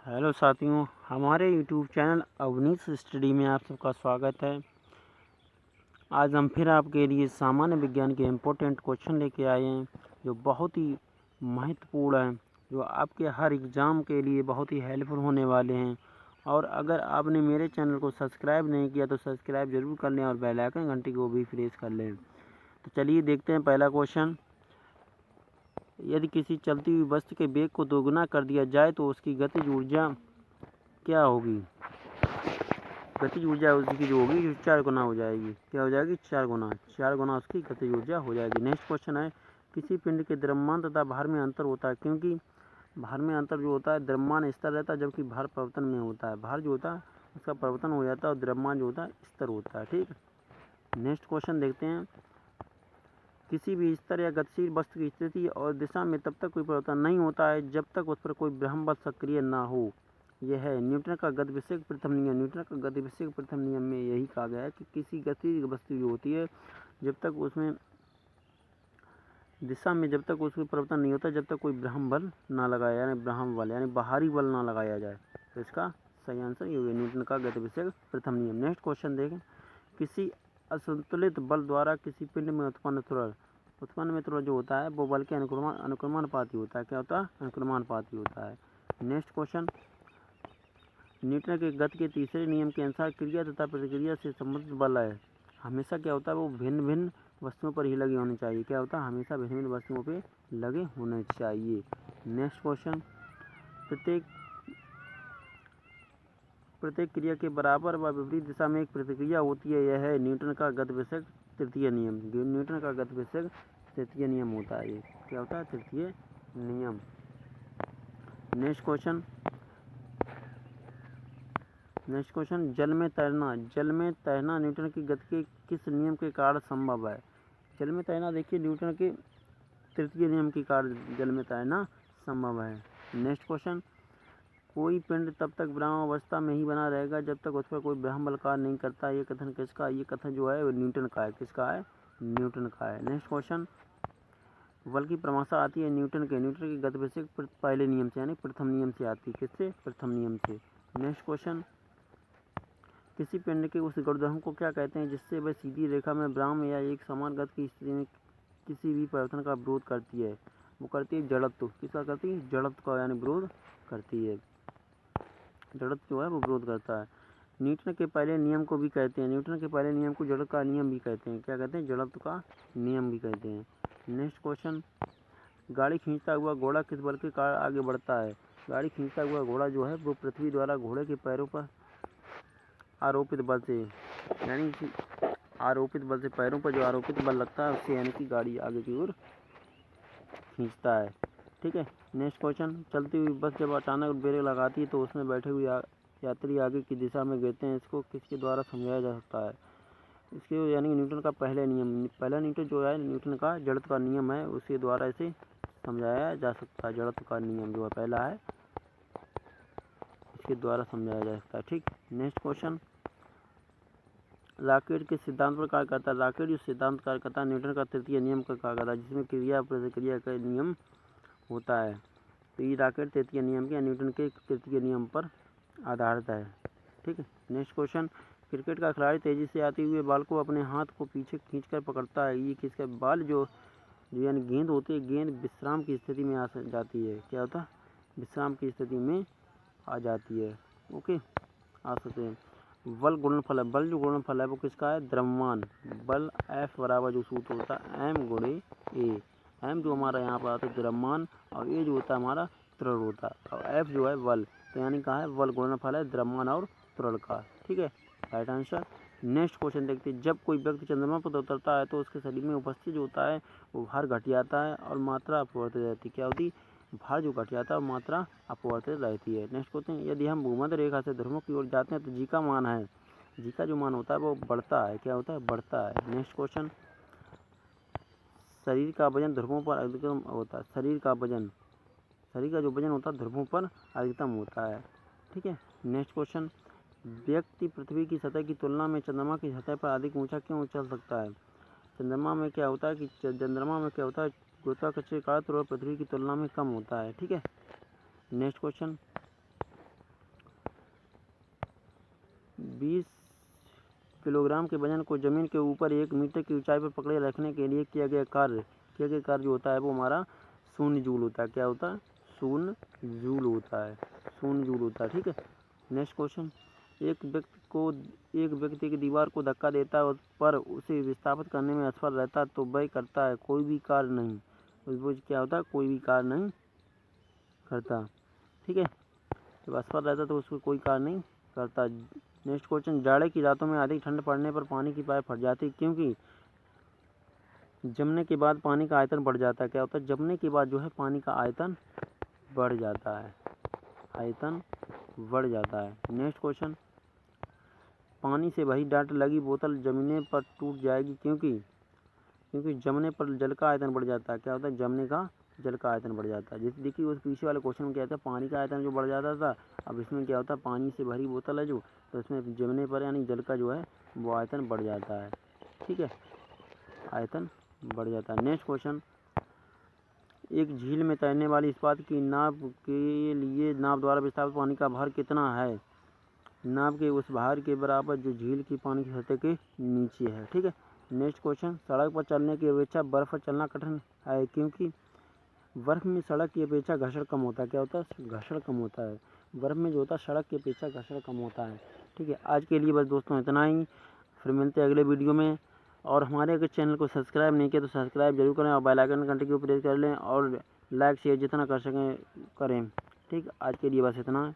Hello साथियों, हमारे YouTube channel Awanish study में आप सबका स्वागत है। आज हम फिर आपके लिए सामान्य विज्ञान के इम्पोर्टेंट क्वेश्चन लेके आए हैं जो बहुत ही महत्वपूर्ण हैं, जो आपके हर एग्ज़ाम के लिए बहुत ही हेल्पफुल होने वाले हैं। और अगर आपने मेरे चैनल को सब्सक्राइब नहीं किया तो सब्सक्राइब ज़रूर कर लें और बेल आइकन घंटी को भी प्रेस कर लें। तो चलिए देखते हैं पहला क्वेश्चन। यदि किसी चलती हुई वस्तु के वेग को दोगुना कर दिया जाए तो उसकी गतिज ऊर्जा क्या होगी? गतिज ऊर्जा उसकी जो होगी 4 गुना हो जाएगी। क्या हो जाएगी? 4 गुना उसकी गतिज ऊर्जा हो जाएगी। नेक्स्ट क्वेश्चन है, किसी पिंड के द्रव्यमान तथा भार में अंतर होता है, क्योंकि भार में अंतर जो होता है द्रव्यमान स्थिर रहता है जबकि भार परिवर्तन में होता है। भार जो होता है उसका परिवर्तन हो जाता है और द्रव्यमान जो होता है स्थिर होता है। ठीक। नेक्स्ट क्वेश्चन देखते हैं, किसी भी स्तर या गतिशील वस्तु की स्थिति और दिशा में तब तक कोई परिवर्तन नहीं होता है जब तक उस पर कोई ब्रह्म बल सक्रिय ना हो। यह है न्यूटन का गतिविषयक प्रथम नियम। न्यूटन का गतिविषयक प्रथम नियम में यही कहा गया है कि किसी गतिशील वस्तु जो होती है जब तक उसमें दिशा में जब तक उसमें परिवर्तन नहीं होता जब तक कोई ब्रह्म बल ना लगाया, यानी ब्रह्म बल यानी बाहरी बल ना लगाया जाए। तो इसका सही आंसर ये होगा न्यूटन का गतिविषयक प्रथम नियम। नेक्स्ट क्वेश्चन देखें, किसी असंतुलित बल द्वारा किसी पिंड में उत्पन्न त्वरण जो होता है वो बल के अनुक्रमानुपाती होता है। क्या होता है? अनुक्रमानुपाती होता है। नेक्स्ट क्वेश्चन, न्यूटन के गति के तीसरे नियम के अनुसार क्रिया तथा प्रतिक्रिया से संबंधित बल है हमेशा क्या होता है? वो भिन्न भिन्न वस्तुओं पर ही लगे होने चाहिए। क्या होता है? हमेशा भिन्न भिन्न वस्तुओं पर लगे होने चाहिए। नेक्स्ट क्वेश्चन, प्रत्येक क्रिया के बराबर व विपरीत दिशा में एक प्रतिक्रिया होती है। यह है न्यूटन का गतिविषयक तृतीय नियम। न्यूटन का गतिविषयक तृतीय नियम होता है ये। क्या होता है? तृतीय नियम। नेक्स्ट क्वेश्चन, जल में तैरना न्यूटन की गति के किस नियम के कारण संभव है? जल में तैरना देखिए न्यूटन के तृतीय नियम के कारण जल में तैरना संभव है। नेक्स्ट क्वेश्चन, कोई पिंड तब तक विराम अवस्था में ही बना रहेगा जब तक उस पर कोई ब्रह्म बल कार्य नहीं करता। ये कथन किसका? ये कथन जो है वो न्यूटन का है। किसका है? न्यूटन का है। नेक्स्ट क्वेश्चन, बल की परिभाषा आती है न्यूटन के गतिविषयक पहले नियम से यानी प्रथम नियम से आती है। किससे? प्रथम नियम से। नेक्स्ट क्वेश्चन, किसी पिंड के उस गुणधर्म को क्या कहते हैं जिससे वह सीधी रेखा में विराम या एक समान गति की स्थिति में किसी भी परिवर्तन का विरोध करती है? वो करती है जड़त्व। किसका करती है? जड़त्व का, यानी विरोध करती है। जड़त्व जो है वो विरोध करता है। न्यूटन के पहले नियम को भी कहते हैं, न्यूटन के पहले नियम को जड़त्व का नियम भी कहते हैं। क्या कहते हैं? जड़त्व का नियम भी कहते हैं। नेक्स्ट क्वेश्चन, गाड़ी खींचता हुआ घोड़ा किस बल के कारण आगे बढ़ता है? गाड़ी खींचता हुआ घोड़ा जो है वो पृथ्वी द्वारा घोड़े के पैरों पर आरोपित बल से, यानी कि आरोपित बल से, पैरों पर जो आरोपित बल लगता है उससे यानी कि गाड़ी आगे की ओर खींचता है। ठीक है। नेक्स्ट क्वेश्चन, चलती हुई बस जब अचानक ब्रेक लगाती है तो उसमें बैठे हुए यात्री आगे की दिशा में गिरते हैं। इसको किसके द्वारा समझाया जा सकता है? इसके यानी न्यूटन का पहला न्यूटन जो है न्यूटन का जड़त्व का नियम है उसके द्वारा इसे समझाया जा सकता है। जड़त्व का नियम जो है पहला है इसके द्वारा समझाया जा सकता है। ठीक। नेक्स्ट क्वेश्चन, रॉकेट के सिद्धांत पर कार्य करता है। रॉकेट जो सिद्धांत कार्य करता है न्यूटन का तृतीय नियम का कार्य करता है जिसमें क्रिया प्रतिक्रिया का नियम होता है। तो ये रॉकेट तृतीय नियम के न्यूटन के तृतीय नियम पर आधारित है। ठीक है। नेक्स्ट क्वेश्चन, क्रिकेट का खिलाड़ी तेजी से आते हुए बॉल को अपने हाथ को पीछे खींचकर पकड़ता है। ये किसका? बॉल जो यानी गेंद होती है, गेंद विश्राम की स्थिति में आ जाती है। क्या होता है? विश्राम की स्थिति में आ जाती है। ओके, आ सकते हैं। बल गुणनफल है, बल जो गुणनफल है वो किसका है? द्रव्यमान। बल F बराबर जो सूत्र होता है M गुणे A। M जो हमारा यहाँ पर आता है द्रव्यमान और A जो होता है हमारा त्वरण होता है और F जो है बल। तो यानी कहा है बल गुणनफल है द्रव्यमान और त्वरण का। ठीक है, राइट आंसर। नेक्स्ट क्वेश्चन देखते हैं, जब कोई व्यक्ति चंद्रमा पर उतरता है तो उसके शरीर में उपस्थित जो होता है वो भार घट जाता है और मात्रा अपरिवर्तित रहती है। क्या होती? भार जो घट जाता है और मात्रा अपरिवर्तित रहती है। नेक्स्ट क्वेश्चन, यदि हम भूमध्य रेखा से ध्रुवों की ओर जाते हैं तो जी का मान है, जी का जो मान होता है वो बढ़ता है। क्या होता है? बढ़ता है। नेक्स्ट क्वेश्चन, शरीर का वजन ध्रुवों पर अधिकतम होता है। शरीर का जो वजन होता है ध्रुवों पर अधिकतम होता है। ठीक है। नेक्स्ट क्वेश्चन, व्यक्ति पृथ्वी की सतह की तुलना में चंद्रमा की सतह पर अधिक ऊंचा क्यों चल सकता है? चंद्रमा में क्या होता है गुरुत्वाकर्षण का त्वरण पृथ्वी की तुलना में कम होता है। ठीक है। नेक्स्ट क्वेश्चन, 20 किलोग्राम के वजन को ज़मीन के ऊपर 1 मीटर की ऊंचाई पर पकड़े रखने के लिए किया गया कार्य जो होता है वो हमारा 0 जूल होता है। क्या होता है? 0 जूल होता है। 0 जूल होता है। ठीक है। नेक्स्ट क्वेश्चन, एक व्यक्ति की दीवार को धक्का देता है पर उसे विस्थापित करने में असफल रहता है तो वह करता है कोई भी कार्य नहीं। वो क्या होता है? कोई भी कार्य नहीं करता। ठीक है। जब असफल रहता है तो उसको कोई कार्य नहीं करता। नेक्स्ट क्वेश्चन, जाड़े की रातों में अधिक ठंड पड़ने पर पानी की पाइप फट जाती है क्योंकि जमने के बाद पानी का आयतन बढ़ जाता है। क्या होता है? जमने के बाद जो है पानी का आयतन बढ़ जाता है। आयतन बढ़ जाता है। नेक्स्ट क्वेश्चन, पानी से भरी डाट लगी बोतल जमने पर टूट जाएगी क्योंकि जमने पर जल का आयतन बढ़ जाता है। क्या होता है? जमने का जल का आयतन बढ़ जाता है। जैसे देखिए उस पीछे वाले क्वेश्चन में क्या था, पानी का आयतन जो बढ़ जाता था, अब इसमें क्या होता है, पानी से भरी बोतल है जो, तो इसमें जमने पर यानी जल का जो है वो आयतन बढ़ जाता है। ठीक है, आयतन बढ़ जाता है। नेक्स्ट क्वेश्चन, एक झील में तैरने वाली इस्पात की नाव के लिए नाव द्वारा विस्थापित पानी का भार कितना है? नाव के उस भार के बराबर जो झील की पानी की सतह के नीचे है। ठीक है। नेक्स्ट क्वेश्चन, सड़क पर चलने की अपेक्षा बर्फ पर चलना कठिन है क्योंकि बर्फ में सड़क की अपेक्षा घर्षण कम होता है। क्या होता है? घर्षण कम होता है। बर्फ में जो होता है सड़क की अपेक्षा घर्षण कम होता है। ठीक है। आज के लिए बस दोस्तों इतना ही, फिर मिलते हैं अगले वीडियो में। और हमारे अगर चैनल को सब्सक्राइब नहीं किया तो सब्सक्राइब जरूर करें और बेल आइकन घंटे को प्रेस कर लें और लाइक शेयर जितना कर सकें करें। ठीक, आज के लिए बस इतना।